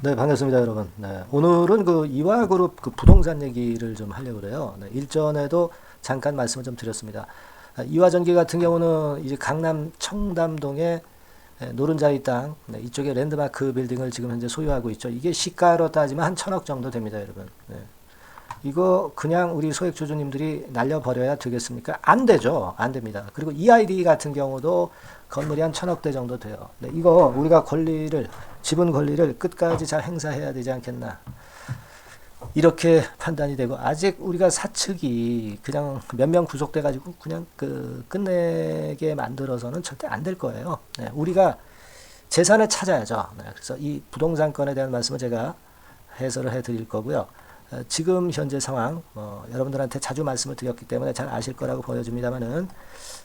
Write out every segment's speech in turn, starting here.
네, 반갑습니다, 여러분. 네, 오늘은 그 이화그룹 그 부동산 얘기를 좀 하려고 그래요. 네, 일전에도 잠깐 말씀을 좀 드렸습니다. 이화전기 같은 경우는 이제 강남 청담동에 노른자리 땅, 네, 이쪽에 랜드마크 빌딩을 지금 현재 소유하고 있죠. 이게 시가로 따지면 한 1,000억 정도 됩니다, 여러분. 네. 이거 그냥 우리 소액주주님들이 날려버려야 되겠습니까? 안 되죠. 안 됩니다. 그리고 EID 같은 경우도 건물이 한 1,000억대 정도 돼요. 네, 이거 우리가 지분 권리를 끝까지 잘 행사해야 되지 않겠나. 이렇게 판단이 되고, 아직 우리가 사측이 그냥 몇 명 구속돼가지고 그냥 끝내게 만들어서는 절대 안 될 거예요. 네, 우리가 재산을 찾아야죠. 네, 그래서 이 부동산권에 대한 말씀을 제가 해설을 해 드릴 거고요. 지금 현재 상황, 여러분들한테 자주 말씀을 드렸기 때문에 잘 아실 거라고 보여집니다만은,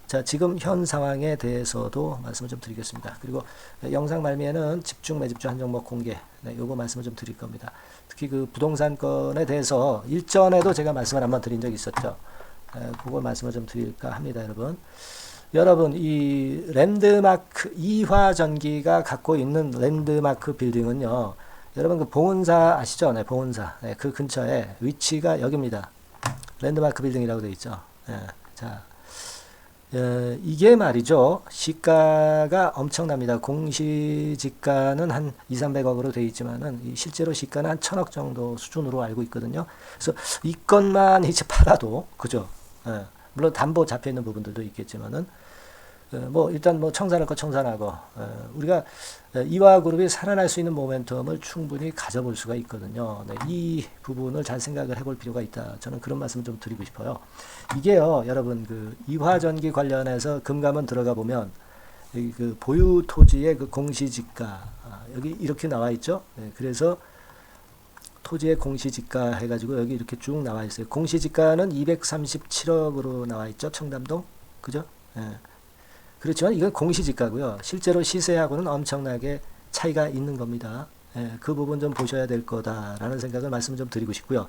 자, 지금 현 상황에 대해서도 말씀을 좀 드리겠습니다. 그리고 영상 말미에는 집중 매집주 한 종목 공개, 네, 요거 말씀을 좀 드릴 겁니다. 특히 그 부동산권에 대해서 일전에도 제가 말씀을 한번 드린 적이 있었죠. 그걸 말씀을 좀 드릴까 합니다, 여러분. 여러분, 이 랜드마크, 이화전기가 갖고 있는 랜드마크 빌딩은요, 여러분 그 봉은사 아시죠? 네, 봉은사. 네, 그 근처에 위치가 여기입니다. 랜드마크 빌딩이라고 되어 있죠. 네, 자, 이게 말이죠. 시가가 엄청납니다. 공시지가는 한 2, 300억으로 되어 있지만은 실제로 시가는 한 1,000억 정도 수준으로 알고 있거든요. 그래서 이 건만 이제 팔아도, 그죠? 예, 물론 담보 잡혀 있는 부분들도 있겠지만은, 일단 청산할 거 청산하고, 우리가 이화그룹이 살아날 수 있는 모멘텀을 충분히 가져볼 수가 있거든요. 네, 이 부분을 잘 생각을 해볼 필요가 있다. 저는 그런 말씀을 좀 드리고 싶어요. 이게요, 여러분, 그 이화전기 관련해서 금감원 들어가 보면, 여기 그 보유 토지의 그 공시지가, 여기 이렇게 나와 있죠. 네, 그래서 토지의 공시지가 해가지고 여기 이렇게 쭉 나와 있어요. 공시지가는 237억으로 나와 있죠. 청담동. 그죠? 예. 그렇지만 이건 공시지가고요. 실제로 시세하고는 엄청나게 차이가 있는 겁니다. 예, 그 부분 좀 보셔야 될 거다라는 생각을 말씀을 좀 드리고 싶고요.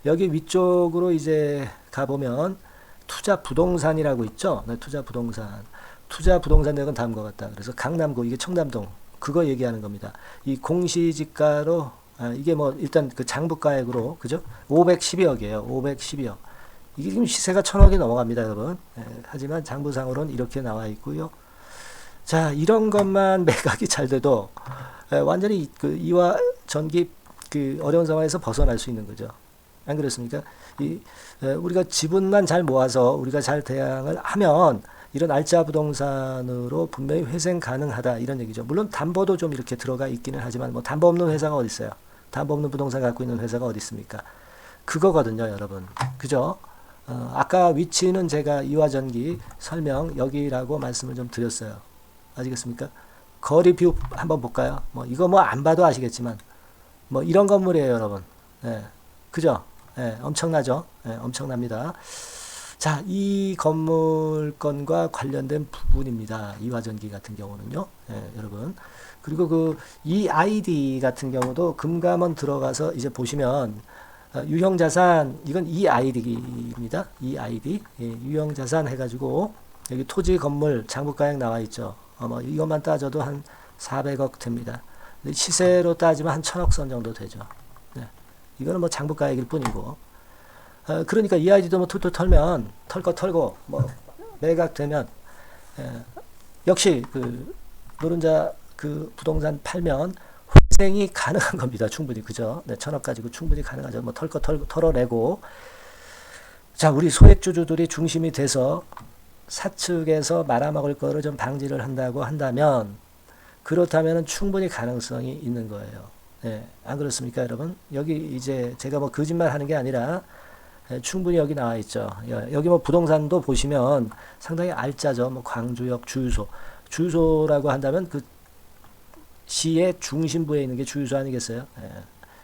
여기 위쪽으로 이제 가보면 투자 부동산이라고 있죠. 네, 투자 부동산. 투자 부동산 내역은 다음과 같다. 그래서 강남구, 이게 청담동, 그거 얘기하는 겁니다. 이 공시지가로, 이게 일단 그 장부가액으로, 그죠? 512억이에요. 512억. 이게 지금 시세가 1,000억이 넘어갑니다, 여러분. 하지만 장부상으로는 이렇게 나와 있고요. 자, 이런 것만 매각이 잘 돼도 완전히 그 이와 전기 그 어려운 상황에서 벗어날 수 있는 거죠. 안 그렇습니까? 우리가 지분만 잘 모아서 우리가 잘 대항을 하면 이런 알짜 부동산으로 분명히 회생 가능하다, 이런 얘기죠. 물론 담보도 좀 이렇게 들어가 있기는 하지만 담보 없는 회사가 어디 있어요? 담보 없는 부동산 갖고 있는 회사가 어디 있습니까? 그거거든요, 여러분. 그죠? 아까 위치는 제가 이화전기 설명 여기라고 말씀을 좀 드렸어요. 아시겠습니까? 거리 뷰 한번 볼까요? 이거 안 봐도 아시겠지만 이런 건물이에요, 여러분. 예, 그죠? 예, 엄청나죠? 예, 엄청납니다. 자, 이 건물건과 관련된 부분입니다. 이화전기 같은 경우는요. 예, 여러분. 그리고 이 아이디 같은 경우도 금감원 들어가서 이제 보시면 유형자산, 이건 EID입니다. EID. 예, 유형자산 해가지고, 여기 토지 건물 장부가액 나와 있죠. 이것만 따져도 한 400억 됩니다. 시세로 따지면 한 1,000억 선 정도 되죠. 네. 이거는 장부가액일 뿐이고. 그러니까 EID도 툴툴 털면, 털 거 털고, 매각되면, 역시 노른자 부동산 팔면, 회생이 가능한 겁니다. 충분히. 그죠? 네, 1,000억 가지고 충분히 가능하죠. 털 거 털어내고. 자, 우리 소액주주들이 중심이 돼서 사측에서 말아먹을 거를 좀 방지를 한다고 한다면, 그렇다면 충분히 가능성이 있는 거예요. 네, 안 그렇습니까, 여러분? 여기 이제 제가 거짓말 하는 게 아니라, 충분히 여기 나와 있죠. 여기 부동산도 보시면 상당히 알짜죠. 광주역 주유소. 주유소라고 한다면 시의 중심부에 있는 게 주유소 아니겠어요? 예.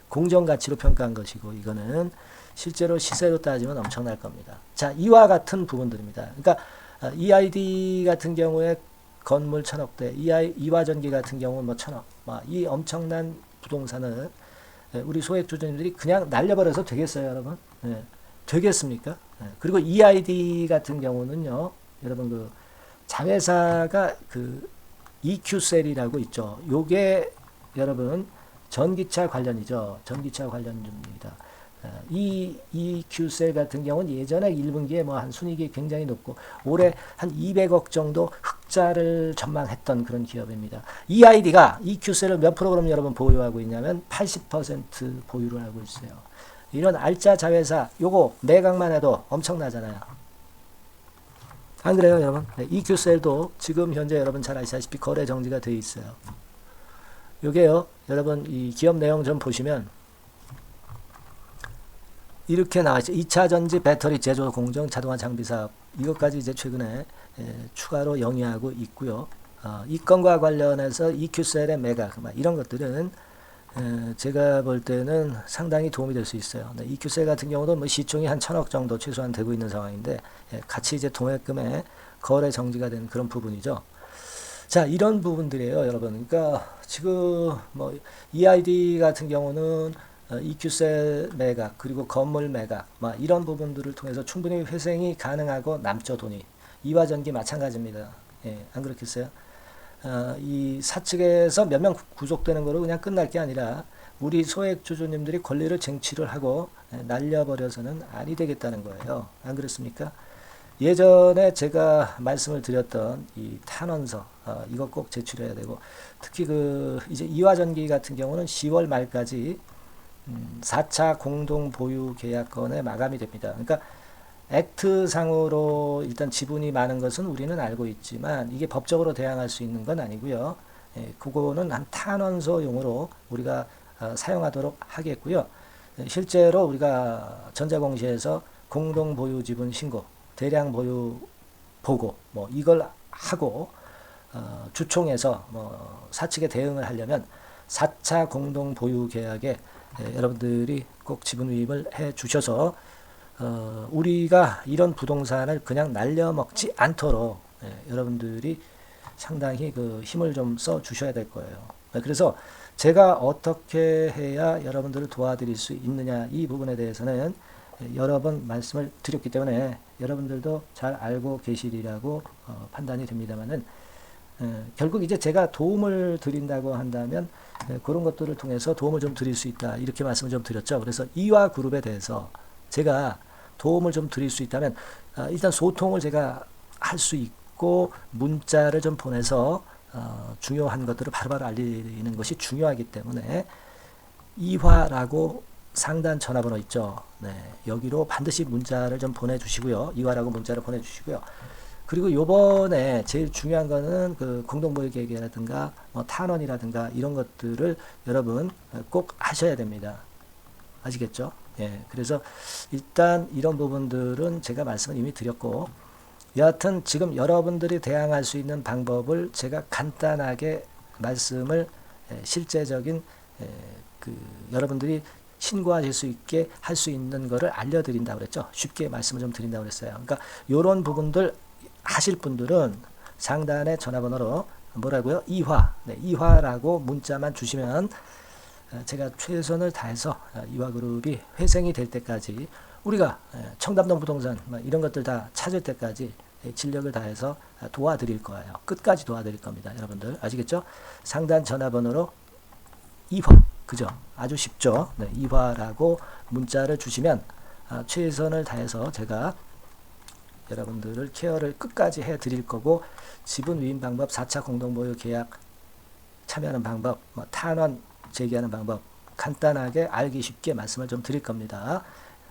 공정가치로 평가한 것이고, 이거는 실제로 시세로 따지면 엄청날 겁니다. 자, 이와 같은 부분들입니다. 그러니까 EID 같은 경우에 건물 1,000억대, 이화전기 같은 경우는 1,000억, 이 엄청난 부동산을 우리 소액주주님들이 그냥 날려버려서 되겠어요, 여러분? 예. 되겠습니까? 예. 그리고 EID 같은 경우는요, 여러분 자회사가 EQ셀이라고 있죠. 요게 여러분 전기차 관련이죠. 전기차 관련주입니다. 이 EQ셀 같은 경우는 예전에 1분기에 뭐 한 순이익이 굉장히 높고 올해 한 200억 정도 흑자를 전망했던 그런 기업입니다. EID가 EQ셀을 몇 프로그램 여러분 보유하고 있냐면 80% 보유를 하고 있어요. 이런 알짜 자회사 요거 매각만 해도 엄청나잖아요. 안 그래요, 여러분? 네, EQ셀도 지금 현재 여러분 잘 아시다시피 거래 정지가 되어 있어요. 요게요, 여러분 이 기업 내용 좀 보시면 이렇게 나와있죠. 2차 전지 배터리 제조 공정 자동화 장비 사업. 이것까지 이제 최근에 추가로 영위하고 있고요. 이 건과 관련해서 EQ셀의 매각, 이런 것들은 제가 볼 때는 상당히 도움이 될 수 있어요. 네, EQ셀 같은 경우도 뭐 시총이 한 1000억 정도 최소한 되고 있는 상황인데, 같이 이제 도매금에 거래 정지가 된 그런 부분이죠. 자, 이런 부분들이에요, 여러분. 그러니까 지금 뭐 EID 같은 경우는 EQ셀 매각 그리고 건물 매각 이런 부분들을 통해서 충분히 회생이 가능하고 남죠 돈이. 이화전기 마찬가지입니다. 예, 안 그렇겠어요? 이 사측에서 몇 명 구속되는 거로 그냥 끝날 게 아니라 우리 소액 주주님들이 권리를 쟁취를 하고 날려버려서는 아니 되겠다는 거예요. 안 그렇습니까? 예전에 제가 말씀을 드렸던 이 탄원서 이거 꼭 제출해야 되고 특히 그 이제 이화전기 같은 경우는 10월 말까지 4차 공동보유 계약권에 마감이 됩니다. 그러니까 액트상으로 일단 지분이 많은 것은 우리는 알고 있지만 이게 법적으로 대항할 수 있는 건 아니고요. 그거는 한 탄원서용으로 우리가 사용하도록 하겠고요. 실제로 우리가 전자공시에서 공동보유 지분 신고, 대량 보유 보고 이걸 하고 주총에서 사측에 대응을 하려면 4차 공동보유 계약에 여러분들이 꼭 지분 위임을 해 주셔서 우리가 이런 부동산을 그냥 날려먹지 않도록 여러분들이 상당히 그 힘을 좀 써 주셔야 될 거예요. 그래서 제가 어떻게 해야 여러분들을 도와드릴 수 있느냐 이 부분에 대해서는 여러 번 말씀을 드렸기 때문에 여러분들도 잘 알고 계시리라고 판단이 됩니다만은 결국 이제 제가 도움을 드린다고 한다면 그런 것들을 통해서 도움을 좀 드릴 수 있다 이렇게 말씀을 좀 드렸죠. 그래서 이화그룹에 대해서 제가 도움을 좀 드릴 수 있다면 일단 소통을 제가 할 수 있고 문자를 좀 보내서 중요한 것들을 바로바로 알리는 것이 중요하기 때문에 이화라고 상단 전화번호 있죠. 네, 여기로 반드시 문자를 좀 보내주시고요. 이화라고 문자를 보내주시고요. 그리고 요번에 제일 중요한 거는 그 공동보유 계획이라든가 탄원이라든가 이런 것들을 여러분 꼭 하셔야 됩니다. 아시겠죠? 예. 그래서 일단 이런 부분들은 제가 말씀을 이미 드렸고 여하튼 지금 여러분들이 대항할 수 있는 방법을 제가 간단하게 말씀을 실제적인 그 여러분들이 신고하실 수 있게 할 수 있는 거를 알려드린다고 그랬죠. 쉽게 말씀을 좀 드린다고 그랬어요. 그러니까 이런 부분들 하실 분들은 상단의 전화번호로 뭐라고요? 이화, 네, 이화라고 문자만 주시면 제가 최선을 다해서 이화그룹이 회생이 될 때까지 우리가 청담동 부동산 이런 것들 다 찾을 때까지 진력을 다해서 도와드릴 거예요. 끝까지 도와드릴 겁니다. 여러분들 아시겠죠? 상단 전화번호로 이화, 그죠? 아주 쉽죠? 네, 이화라고 문자를 주시면 최선을 다해서 제가 여러분들을 케어를 끝까지 해드릴 거고 지분 위임 방법, 4차 공동보유 계약 참여하는 방법, 탄원 제기하는 방법 간단하게 알기 쉽게 말씀을 좀 드릴 겁니다.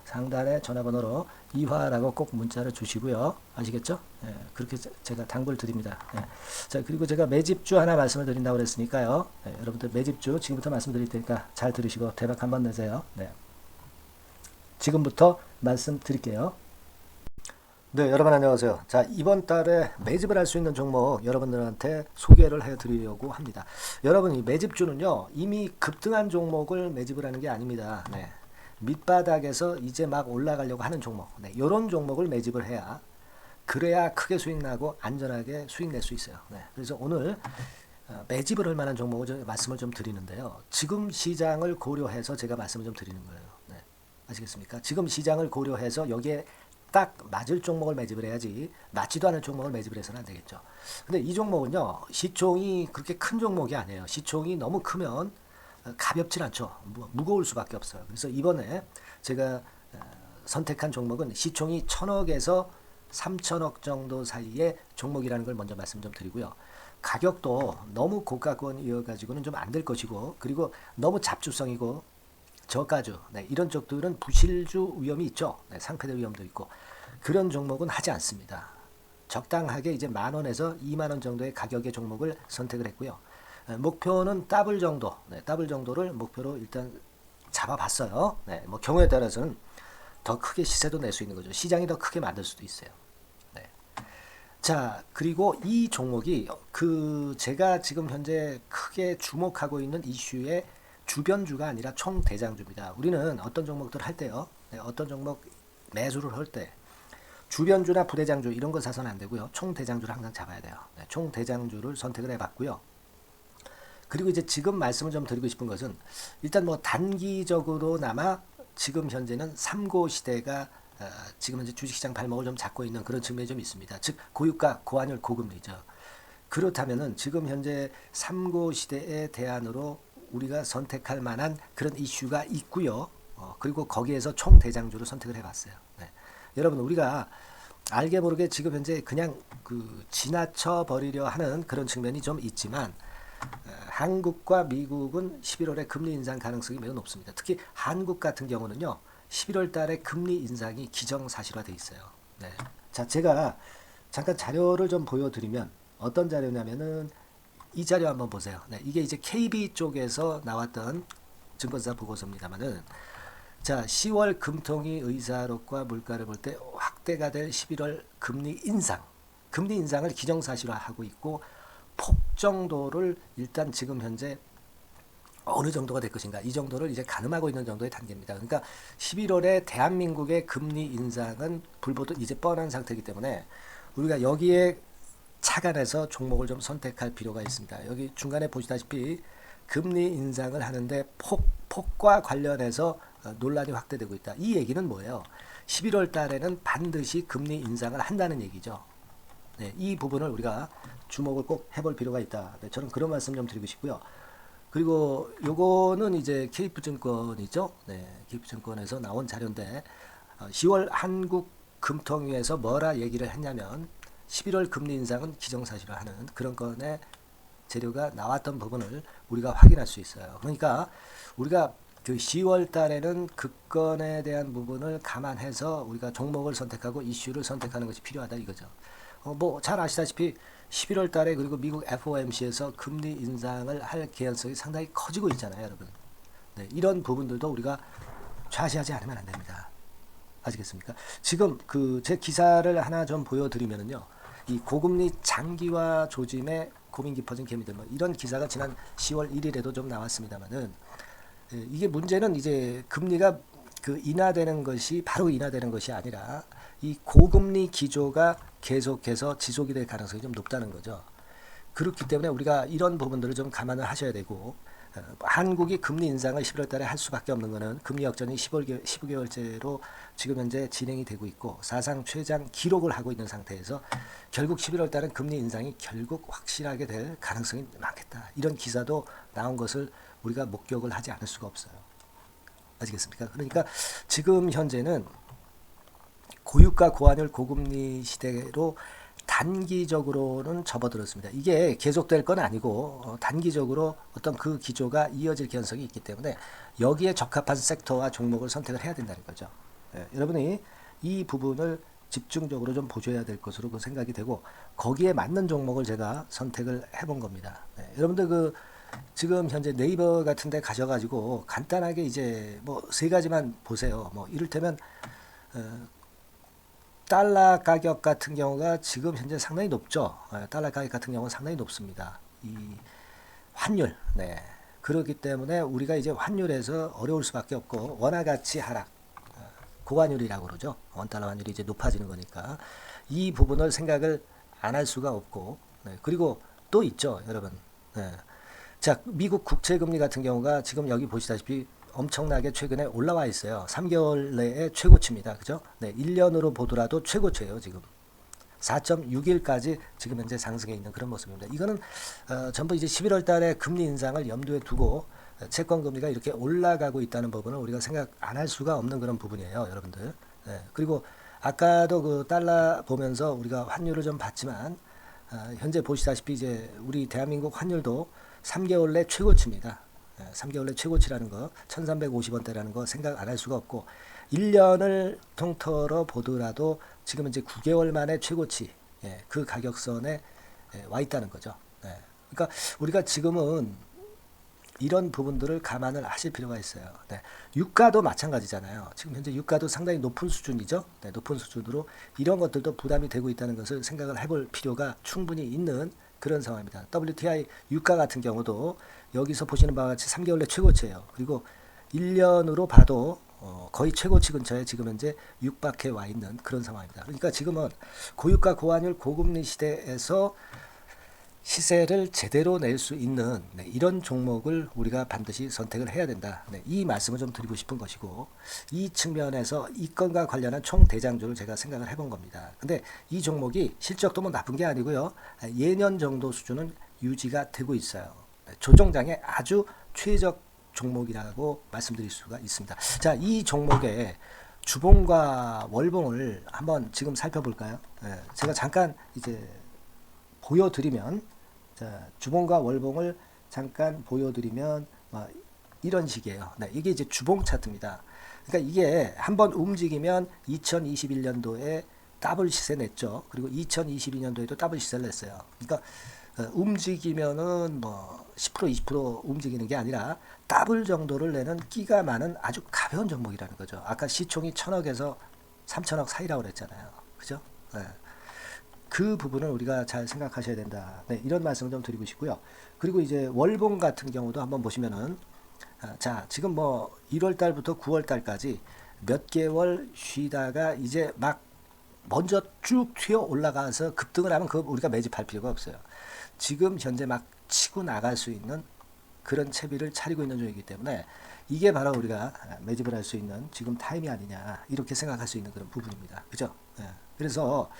상단의 전화번호로 이화라고 꼭 문자를 주시고요. 아시겠죠? 예, 그렇게 제가 당부를 드립니다. 예. 자, 그리고 제가 매집주 하나 말씀을 드린다고 그랬으니까요. 예, 여러분들 매집주 지금부터 말씀드릴 테니까 잘 들으시고 대박 한번 내세요. 네. 지금부터 말씀드릴게요. 네, 여러분 안녕하세요. 자, 이번 달에 매집을 할 수 있는 종목 여러분들한테 소개를 해드리려고 합니다. 여러분, 이 매집주는요, 이미 급등한 종목을 매집을 하는 게 아닙니다. 네. 밑바닥에서 이제 막 올라가려고 하는 종목. 네, 이런 종목을 매집을 해야, 그래야 크게 수익 나고 안전하게 수익 낼 수 있어요. 네. 그래서 오늘 매집을 할 만한 종목을 말씀을 좀 드리는데요. 지금 시장을 고려해서 제가 말씀을 좀 드리는 거예요. 네. 아시겠습니까? 지금 시장을 고려해서 여기에 딱 맞을 종목을 매집을 해야지 맞지도 않은 종목을 매집을 해서는 안 되겠죠. 근데 이 종목은요, 시총이 그렇게 큰 종목이 아니에요. 시총이 너무 크면 가볍진 않죠. 무거울 수밖에 없어요. 그래서 이번에 제가 선택한 종목은 시총이 1000억에서 3000억 정도 사이의 종목이라는 걸 먼저 말씀 좀 드리고요. 가격도 너무 고가권이어가지고는 좀 안 될 것이고, 그리고 너무 잡주성이고 저가주, 네, 이런 쪽들은 부실주 위험이 있죠. 네, 상패될 위험도 있고, 그런 종목은 하지 않습니다. 적당하게 이제 10,000원에서 20,000원 정도의 가격의 종목을 선택을 했고요. 목표는 더블 정도, 네, 더블 정도를 목표로 일단 잡아봤어요. 네, 뭐 경우에 따라서는 더 크게 시세도 낼 수 있는 거죠. 시장이 더 크게 만들 수도 있어요. 네. 자, 그리고 이 종목이 제가 지금 현재 크게 주목하고 있는 이슈의 주변주가 아니라 총대장주입니다. 우리는 어떤 종목들 할 때요. 네, 어떤 종목 매수를 할 때 주변주나 부대장주 이런 거 사서는 안 되고요. 총대장주를 항상 잡아야 돼요. 네, 총대장주를 선택을 해봤고요. 그리고 이제 지금 말씀을 좀 드리고 싶은 것은 일단 뭐 단기적으로나마 지금 현재는 3고 시대가 지금 현재 주식시장 발목을 좀 잡고 있는 그런 측면이 좀 있습니다. 즉 고유가, 고환율, 고금리죠. 그렇다면은 지금 현재 3고 시대의 대안으로 우리가 선택할 만한 그런 이슈가 있고요. 그리고 거기에서 총대장주를 선택을 해봤어요. 네. 여러분 우리가 알게 모르게 지금 현재 그냥 지나쳐 버리려 하는 그런 측면이 좀 있지만 한국과 미국은 11월에 금리 인상 가능성이 매우 높습니다. 특히 한국 같은 경우는요. 11월 달에 금리 인상이 기정사실화되어 있어요. 네. 자, 제가 잠깐 자료를 좀 보여드리면 어떤 자료냐면은 이 자료 한번 보세요. 네, 이게 이제 KB 쪽에서 나왔던 증권사 보고서입니다만은 자, 10월 금통위 의사록과 물가를 볼 때 확대가 될 11월 금리 인상을 기정사실화하고 있고 폭 정도를 일단 지금 현재 어느 정도가 될 것인가 이 정도를 이제 가늠하고 있는 정도의 단계입니다. 그러니까 11월에 대한민국의 금리 인상은 불보듯 이제 뻔한 상태이기 때문에 우리가 여기에 착안해서 종목을 좀 선택할 필요가 있습니다. 여기 중간에 보시다시피 금리 인상을 하는데 폭과 관련해서 논란이 확대되고 있다. 이 얘기는 뭐예요? 11월 달에는 반드시 금리 인상을 한다는 얘기죠. 네, 이 부분을 우리가 주목을 꼭 해볼 필요가 있다. 네, 저는 그런 말씀 좀 드리고 싶고요. 그리고 요거는 이제 KF증권이죠. 네, KF증권에서 나온 자료인데 10월 한국 금통위에서 뭐라 얘기를 했냐면 11월 금리 인상은 기정사실화하는 그런 건의 재료가 나왔던 부분을 우리가 확인할 수 있어요. 그러니까 우리가 10월 달에는 그 건에 대한 부분을 감안해서 우리가 종목을 선택하고 이슈를 선택하는 것이 필요하다 이거죠. 뭐 잘 아시다시피 11월 달에 그리고 미국 FOMC에서 금리 인상을 할 개연성이 상당히 커지고 있잖아요, 여러분. 네, 이런 부분들도 우리가 좌시하지 않으면 안 됩니다. 아시겠습니까? 지금 제 기사를 하나 좀 보여드리면은요, 이 고금리 장기화 조짐에 고민 깊어진 개미들 뭐 이런 기사가 지난 10월 1일에도 좀 나왔습니다만은 이게 문제는 이제 금리가 인하되는 것이 바로 인하되는 것이 아니라 이 고금리 기조가 계속해서 지속이 될 가능성이 좀 높다는 거죠. 그렇기 때문에 우리가 이런 부분들을 좀 감안을 하셔야 되고 한국이 금리 인상을 11월 달에 할 수밖에 없는 것은 금리 역전이 15개월째로 지금 현재 진행이 되고 있고 사상 최장 기록을 하고 있는 상태에서 결국 11월 달은 금리 인상이 결국 확실하게 될 가능성이 많겠다. 이런 기사도 나온 것을 우리가 목격을 하지 않을 수가 없어요. 아시겠습니까? 그러니까 지금 현재는 고유가 고환율 고금리 시대로 단기적으로는 접어들었습니다. 이게 계속될 건 아니고 단기적으로 어떤 그 기조가 이어질 개연성이 있기 때문에 여기에 적합한 섹터와 종목을 선택을 해야 된다는 거죠. 여러분이 이 부분을 집중적으로 좀 보셔야 될 것으로 생각이 되고 거기에 맞는 종목을 제가 선택을 해본 겁니다. 여러분들 지금 현재 네이버 같은 데 가셔가지고 간단하게 이제 뭐 세 가지만 보세요. 뭐 이를테면 달러 가격 같은 경우가 지금 현재 상당히 높죠. 달러 가격 같은 경우는 상당히 높습니다. 이 환율, 네. 그렇기 때문에 우리가 이제 환율에서 어려울 수밖에 없고 원화가치 하락, 고환율이라고 그러죠. 원달러 환율이 이제 높아지는 거니까 이 부분을 생각을 안 할 수가 없고, 네. 그리고 또 있죠, 여러분. 네. 자, 미국 국채금리 같은 경우가 지금 여기 보시다시피 엄청나게 최근에 올라와 있어요. 3개월 내에 최고치입니다. 그죠? 네, 1년으로 보더라도 최고치예요, 지금. 4.61까지 지금 현재 상승해 있는 그런 모습입니다. 이거는 전부 이제 11월 달에 금리 인상을 염두에 두고 채권 금리가 이렇게 올라가고 있다는 부분은 우리가 생각 안 할 수가 없는 그런 부분이에요, 여러분들. 그리고 아까도 그 달러 보면서 우리가 환율을 좀 봤지만 현재 보시다시피 이제 우리 대한민국 환율도 3개월 내 최고치입니다. 3개월 내 최고치라는 거 1350원대라는 거 생각 안 할 수가 없고 1년을 통틀어 보더라도 지금 이제 9개월 만에 최고치 그 가격선에 와 있다는 거죠. 그러니까 우리가 지금은 이런 부분들을 감안을 하실 필요가 있어요. 유가도 마찬가지잖아요. 지금 현재 유가도 상당히 높은 수준이죠. 높은 수준으로 이런 것들도 부담이 되고 있다는 것을 생각을 해볼 필요가 충분히 있는 그런 상황입니다. WTI 유가 같은 경우도 여기서 보시는 바와 같이 3개월 내 최고치예요. 그리고 1년으로 봐도 거의 최고치 근처에 지금 현재 육박해 와 있는 그런 상황입니다. 그러니까 지금은 고유가 고환율 고금리 시대에서 시세를 제대로 낼 수 있는 이런 종목을 우리가 반드시 선택을 해야 된다. 이 말씀을 좀 드리고 싶은 것이고 이 측면에서 이 건과 관련한 총 대장주를 제가 생각을 해본 겁니다. 근데 이 종목이 실적도 뭐 나쁜 게 아니고요. 예년 정도 수준은 유지가 되고 있어요. 조정장의 아주 최적 종목이라고 말씀드릴 수가 있습니다. 자, 이 종목의 주봉과 월봉을 한번 지금 살펴볼까요? 제가 잠깐 이제 보여드리면, 자, 주봉과 월봉을 잠깐 보여드리면 이런 식이에요. 이게 이제 주봉 차트입니다. 그러니까 이게 한번 움직이면 2021년도에 더블 시세 냈죠. 그리고 2022년도에도 더블 시세를 냈어요. 그러니까 움직이면은 뭐 10% 20% 움직이는 게 아니라 더블 정도를 내는 끼가 많은 아주 가벼운 종목이라는 거죠. 아까 시총이 1000억에서 3000억 사이라고 그랬잖아요. 그죠? 그 부분을 우리가 잘 생각하셔야 된다. 이런 말씀을 좀 드리고 싶고요. 그리고 이제 월봉 같은 경우도 한번 보시면은 자, 지금 뭐 1월 달부터 9월 달까지 몇 개월 쉬다가 이제 막 먼저 쭉 튀어 올라가서 급등을 하면 그거 우리가 매집할 필요가 없어요. 지금 현재 막 치고 나갈 수 있는 그런 채비를 차리고 있는 중이기 때문에 이게 바로 우리가 매집을 할 수 있는 지금 타임이 아니냐 이렇게 생각할 수 있는 그런 부분입니다. 그죠? 그래서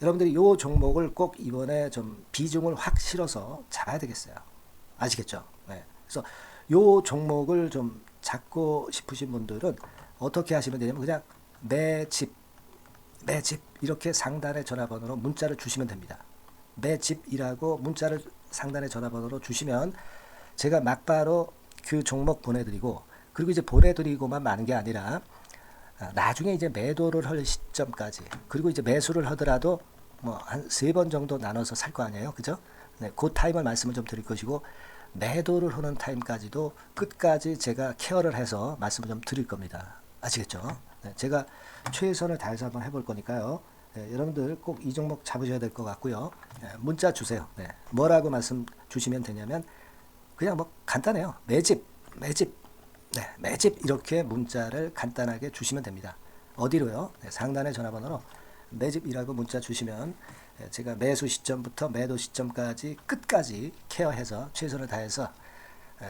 여러분들이 이 종목을 꼭 이번에 좀 비중을 확 실어서 잡아야 되겠어요. 아시겠죠? 그래서 이 종목을 좀 잡고 싶으신 분들은 어떻게 하시면 되냐면 그냥 매집 이렇게 상단의 전화번호로 문자를 주시면 됩니다. 매집이라고 문자를 상단의 전화번호로 주시면 제가 막바로 그 종목 보내드리고 그리고 이제 보내드리고만 마는 게 아니라 나중에 이제 매도를 할 시점까지 그리고 이제 매수를 하더라도 뭐 한 3번 정도 나눠서 살 거 아니에요. 그죠? 그 타임을 말씀을 좀 드릴 것이고 매도를 하는 타임까지도 끝까지 제가 케어를 해서 말씀을 좀 드릴 겁니다. 아시겠죠? 제가 최선을 다해서 한번 해볼 거니까요. 여러분들 꼭 이 종목 잡으셔야 될 것 같고요. 문자 주세요. 뭐라고 말씀 주시면 되냐면 그냥 뭐 간단해요. 매집 이렇게 문자를 간단하게 주시면 됩니다. 어디로요? 상단의 전화번호로 매집이라고 문자 주시면 제가 매수 시점부터 매도 시점까지 끝까지 케어해서 최선을 다해서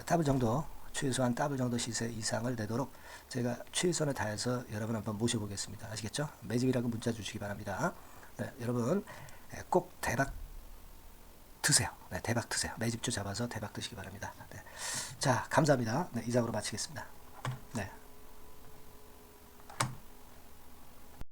더블 정도 최소한 더블 정도 시세 이상을 내도록 제가 최선을 다해서 여러분 한번 모셔보겠습니다. 아시겠죠? 매집이라고 문자 주시기 바랍니다. 여러분 꼭 대박 드세요. 대박 드세요. 매집주 잡아서 대박 드시기 바랍니다. 자, 감사합니다. 이상으로 마치겠습니다.